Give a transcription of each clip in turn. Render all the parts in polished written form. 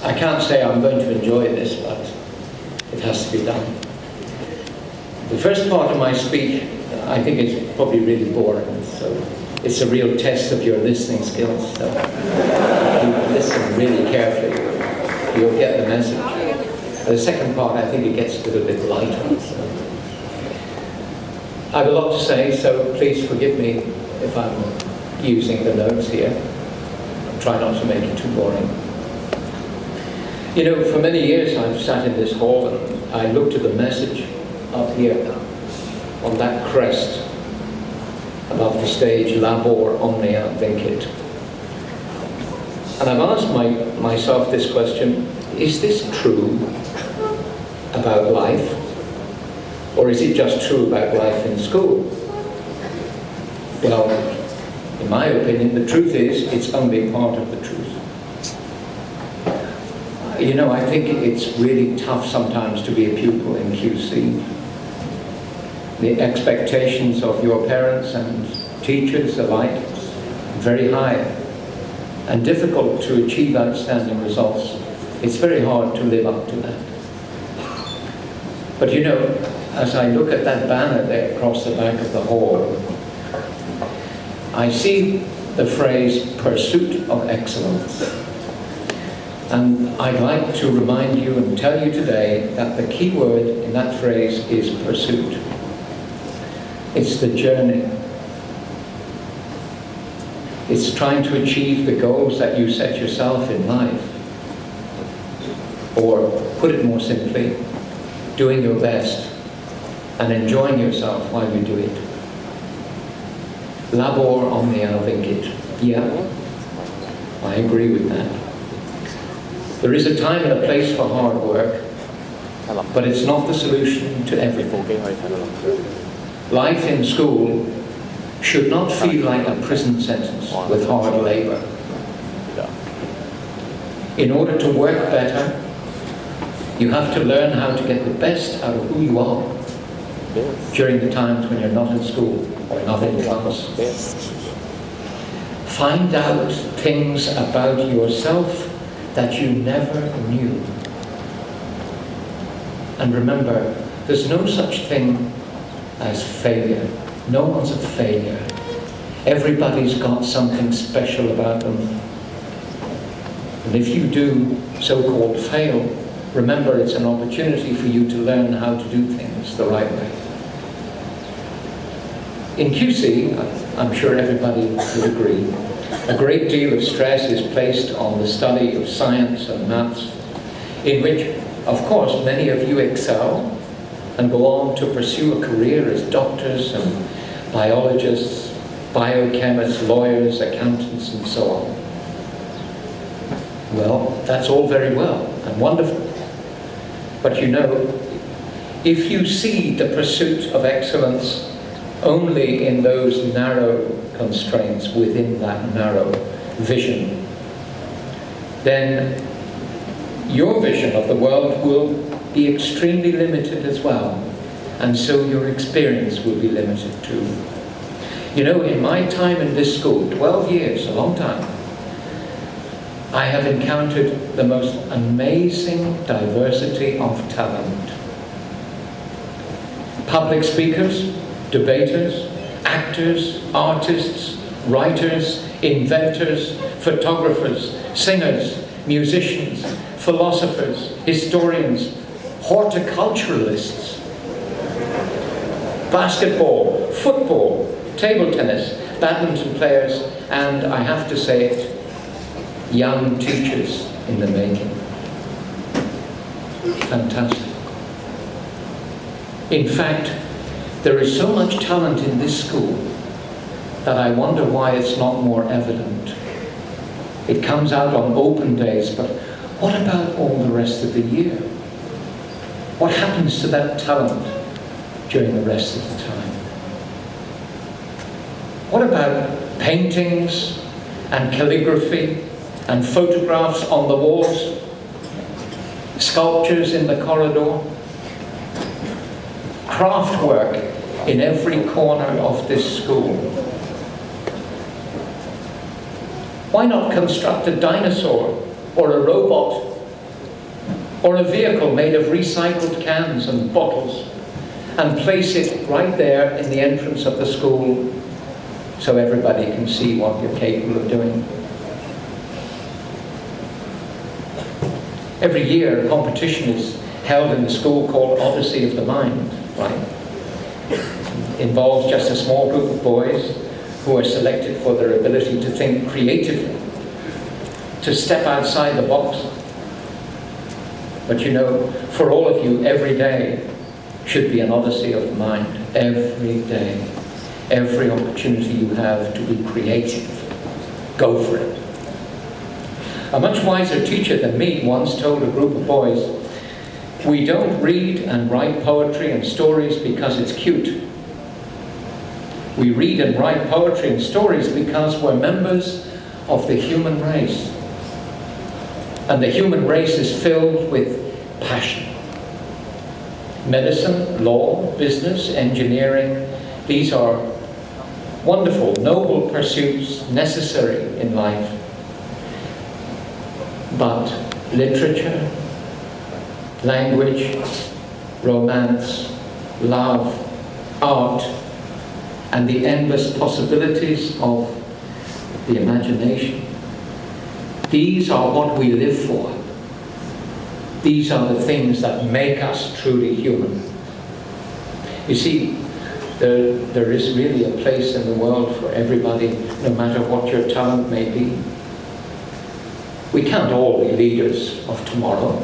I can't say I'm going to enjoy this, but it has to be done. The first part of my speech, I think it's probably really boring, so it's a real test of your listening skills. So if you listen really carefully, you'll get the message. The second part, I think it gets a little bit lighter. So. I have a lot to say, so please forgive me if I'm using the notes here. I'll try not to make it too boring. You know, for many years I've sat in this hall and I looked at the message up here on that crest above the stage, Labor Omnia Vincit. And I've asked myself this question: is this true about life? Or is it just true about life in school? Well, in my opinion, the truth is it's only part of the truth. You know, I think it's really tough sometimes to be a pupil in QC. The expectations of your parents and teachers alike very high and difficult to achieve outstanding results. It's very hard to live up to that. But you know, as I look at that banner there across the back of the hall, I see the phrase pursuit of excellence. And I'd like to remind you and tell you today that the key word in that phrase is pursuit. It's the journey. It's trying to achieve the goals that you set yourself in life. Or, put it more simply, doing your best and enjoying yourself while you do it. Labor omnia vincit. Yeah, I agree with that. There is a time and a place for hard work, but it's not the solution to everything. Life in school should not feel like a prison sentence with hard labor. In order to work better, you have to learn how to get the best out of who you are during the times when you're not in school or not in class. Find out things about yourself that you never knew. And remember, there's no such thing as failure. No one's a failure. Everybody's got something special about them. And if you do so-called fail, remember it's an opportunity for you to learn how to do things the right way. In QC, I'm sure everybody would agree, a great deal of stress is placed on the study of science and maths, in which, of course, many of you excel and go on to pursue a career as doctors and biologists, biochemists, lawyers, accountants, and so on. Well, that's all very well and wonderful. But you know, if you see the pursuit of excellence only in those narrow constraints within that narrow vision, then your vision of the world will be extremely limited as well, and so your experience will be limited too. You know, in my time in this school, 12 years, a long time, I have encountered the most amazing diversity of talent. Public speakers, debaters, actors, artists, writers, inventors, photographers, singers, musicians, philosophers, historians, horticulturalists, basketball, football, table tennis, badminton players, and I have to say it, young teachers in the making. Fantastic. In fact, there is so much talent in this school that I wonder why it's not more evident. It comes out on open days, but what about all the rest of the year? What happens to that talent during the rest of the time? What about paintings and calligraphy and photographs on the walls, sculptures in the corridor, craft work in every corner of this school? Why not construct a dinosaur or a robot or a vehicle made of recycled cans and bottles, and place it right there in the entrance of the school so everybody can see what you're capable of doing. Every year a competition is held in the school called Odyssey of the Mind, right? It involves just a small group of boys who are selected for their ability to think creatively, to step outside the box. But you know, for all of you, every day should be an odyssey of the mind. Every day. Every opportunity you have to be creative. Go for it. A much wiser teacher than me once told a group of boys, "We don't read and write poetry and stories because it's cute. We read and write poetry and stories because we're members of the human race. And the human race is filled with passion. Medicine, law, business, engineering, these are wonderful, noble pursuits necessary in life. But literature, language, romance, love, art, and the endless possibilities of the imagination, these are what we live for. These are the things that make us truly human." You see, there is really a place in the world for everybody, no matter what your talent may be. We can't all be leaders of tomorrow.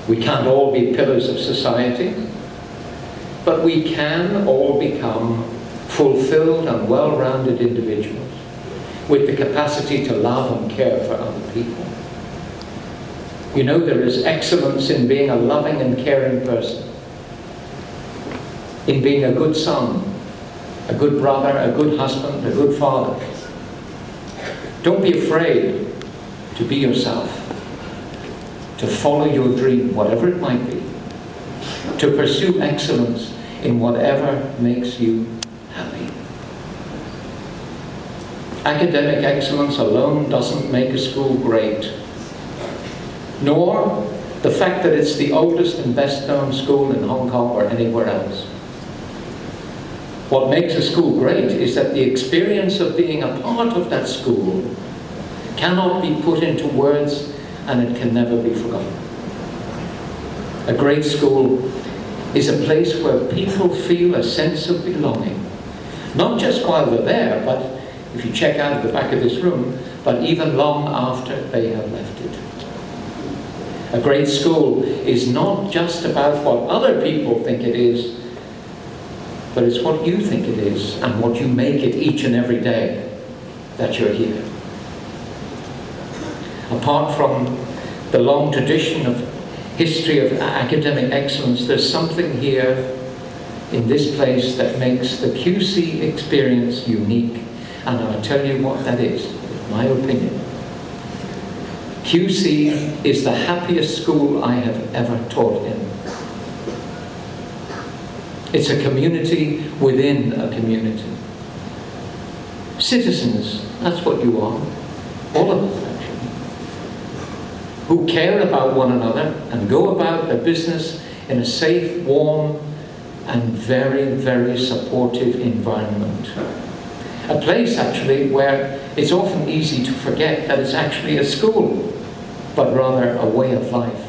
We can't all be pillars of society. But we can all become fulfilled and well-rounded individuals with the capacity to love and care for other people. You know, there is excellence in being a loving and caring person, in being a good son, a good brother, a good husband, a good father. Don't be afraid to be yourself, to follow your dream, whatever it might be, to pursue excellence in whatever makes you happy. Academic excellence alone doesn't make a school great, nor the fact that it's the oldest and best known school in Hong Kong or anywhere else. What makes a school great is that the experience of being a part of that school cannot be put into words, and it can never be forgotten. A great school is a place where people feel a sense of belonging, not just while they're there, but if you check out the back of this room, but even long after they have left it. A great school is not just about what other people think it is, but it's what you think it is and what you make it each and every day that you're here. Apart from the long tradition of history of academic excellence, there's something here in this place that makes the QC experience unique. And I'll tell you what that is, in my opinion. QC is the happiest school I have ever taught in. It's a community within a community. Citizens, that's what you are. All of us, actually. Who care about one another and go about their business in a safe, warm, and very, very supportive environment. A place, actually, where it's often easy to forget that it's actually a school, but rather a way of life.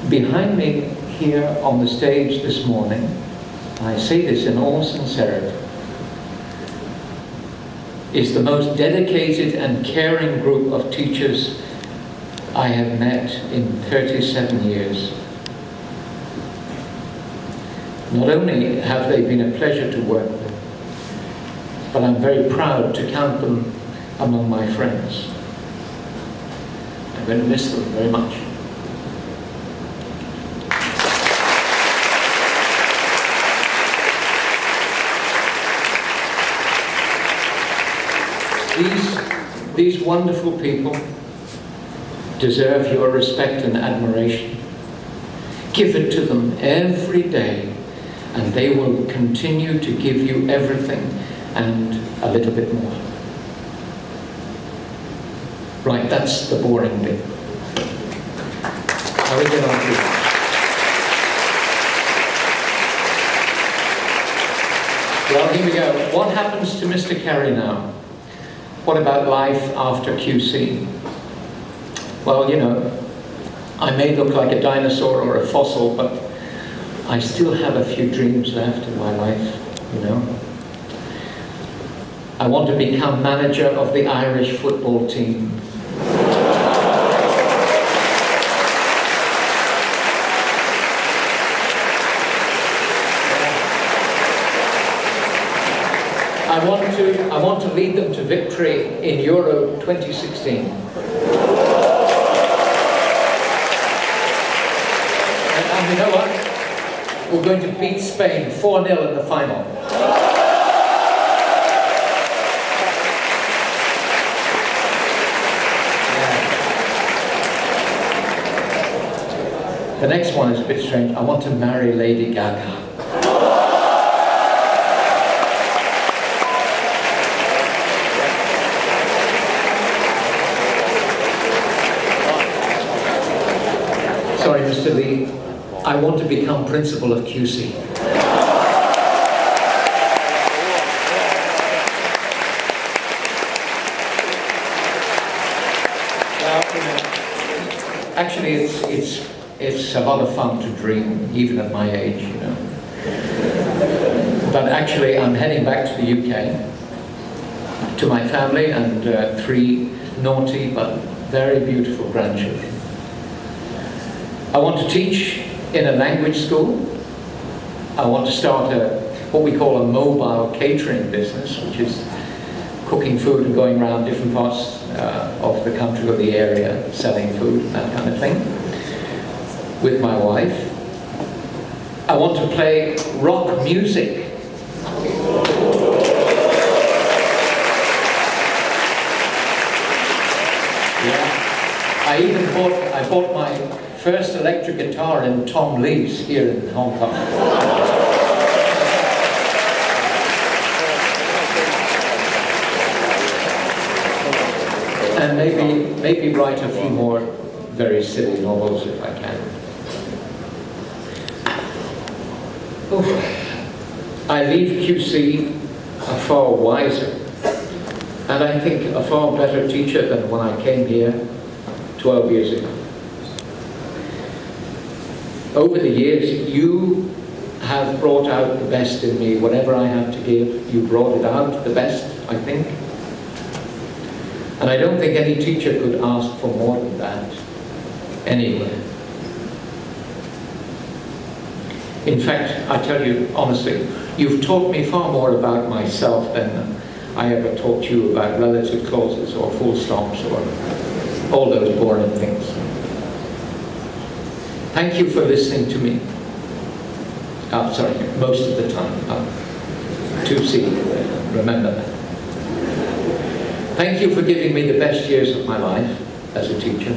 Behind me here on the stage this morning, I say this in all sincerity, is the most dedicated and caring group of teachers I have met in 37 years. Not only have they been a pleasure to work with, but I'm very proud to count them among my friends. I'm going to miss them very much. These wonderful people deserve your respect and admiration. Give it to them every day, and they will continue to give you everything and a little bit more. Right, that's the boring bit. How we get on to it? Well, here we go. What happens to Mr. Carey now? What about life after QC? Well, you know, I may look like a dinosaur or a fossil, but I still have a few dreams left in my life, you know. I want to become manager of the Irish football team. I want to lead them to victory in Euro 2016. And you know what? We're going to beat Spain 4-0 in the final. The next one is a bit strange. I want to marry Lady Gaga. Sorry, Mr. Lee. I want to become principal of QC. Actually, it's a lot of fun to dream, even at my age, you know. But actually, I'm heading back to the UK, to my family and 3 naughty but very beautiful grandchildren. I want to teach in a language school. I want to start what we call a mobile catering business, which is cooking food and going around different parts of the country or the area, selling food and that kind of thing, with my wife. I want to play rock music. Yeah. I bought my first electric guitar in Tom Lee's here in Hong Kong. And maybe write a few more very silly novels if I can. I leave QC a far wiser, and I think a far better teacher than when I came here 12 years ago. Over the years, you have brought out the best in me. Whatever I had to give, you brought it out the best, I think. And I don't think any teacher could ask for more than that anywhere. In fact, I tell you honestly, you've taught me far more about myself than I ever taught you about relative clauses or full stops or all those boring things. Thank you for listening to me. Sorry, most of the time. 2C, remember that. Thank you for giving me the best years of my life as a teacher.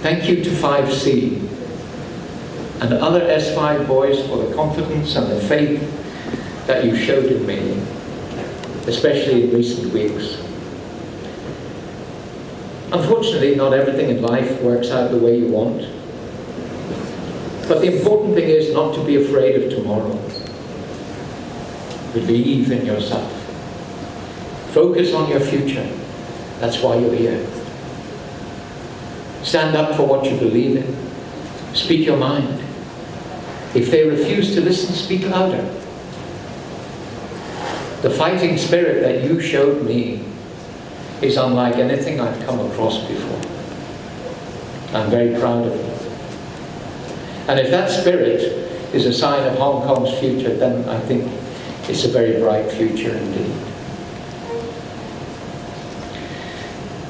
Thank you to 5C and other S5 boys for the confidence and the faith that you showed in me, especially in recent weeks. Unfortunately, not everything in life works out the way you want. But the important thing is not to be afraid of tomorrow. Believe in yourself. Focus on your future. That's why you're here. Stand up for what you believe in. Speak your mind. If they refuse to listen, speak louder. The fighting spirit that you showed me is unlike anything I've come across before. I'm very proud of you. And if that spirit is a sign of Hong Kong's future, then I think it's a very bright future indeed.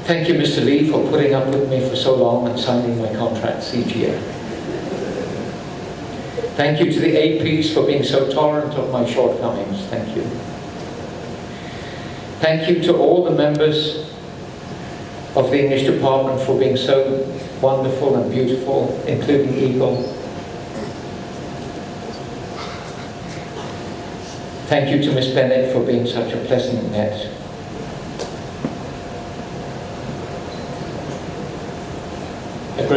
Thank you, Mr. Lee, for putting up with me for so long and signing my contracts each year. Thank you to the APs for being so tolerant of my shortcomings. Thank you. Thank you to all the members of the English department for being so wonderful and beautiful, including Eagle. Thank you to Miss Bennett for being such a pleasant net.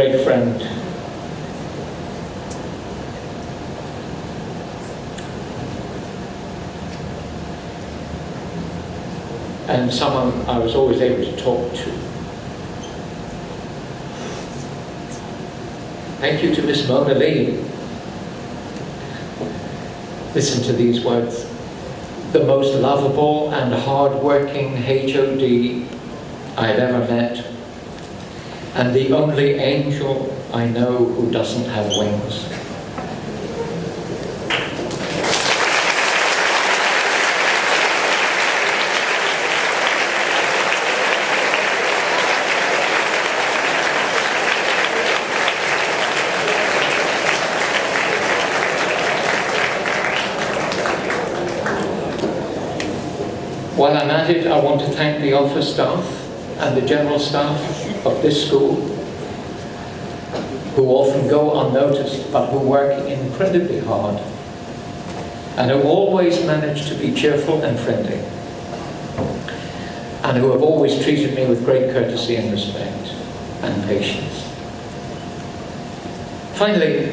great friend. And someone I was always able to talk to. Thank you to Miss Mona Lee. Listen to these words. The most lovable and hard-working HOD I've ever met, and the only angel I know who doesn't have wings. While I'm at it, I want to thank the office staff and the general staff of this school, who often go unnoticed but who work incredibly hard and who always manage to be cheerful and friendly, and who have always treated me with great courtesy and respect and patience. Finally,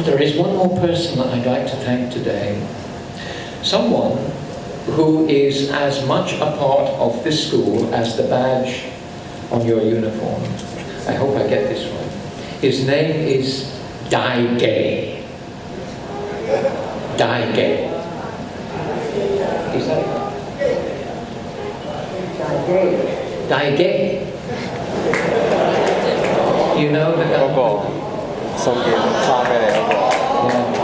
there is one more person that I'd like to thank today. Someone who is as much a part of this school as the badge on your uniform. I hope I get this right. His name is Dai Gay. Dai Gay. Is that it? Dai Gay. Dai Gay. You know the guy? Yeah.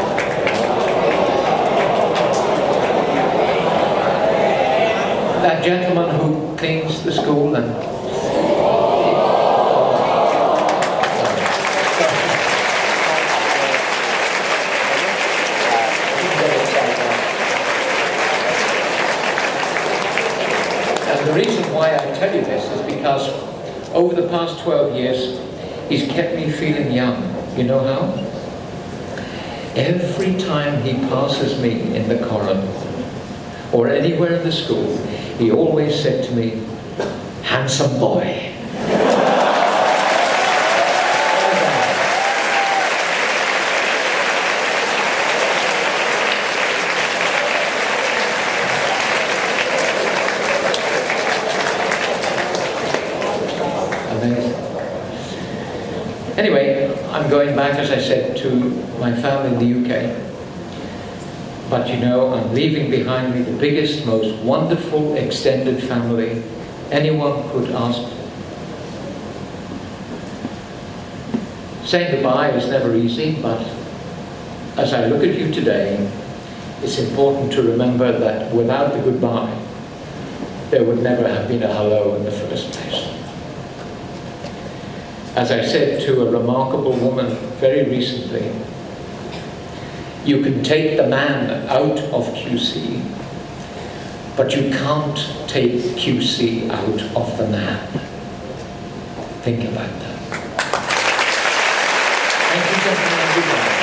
That gentleman who cleans the school and the reason why I tell you this is because over the past 12 years he's kept me feeling young. You know how? Every time he passes me in the corridor or anywhere in the school, he always said to me, "Handsome boy." Amazing. Anyway, I'm going back, as I said, to my family in the UK. But you know, I'm leaving behind me the biggest, most wonderful extended family anyone could ask for. Saying goodbye is never easy, but as I look at you today, it's important to remember that without the goodbye, there would never have been a hello in the first place. As I said to a remarkable woman very recently, you can take the man out of QC, but you can't take QC out of the man. Think about that. Thank you, gentlemen.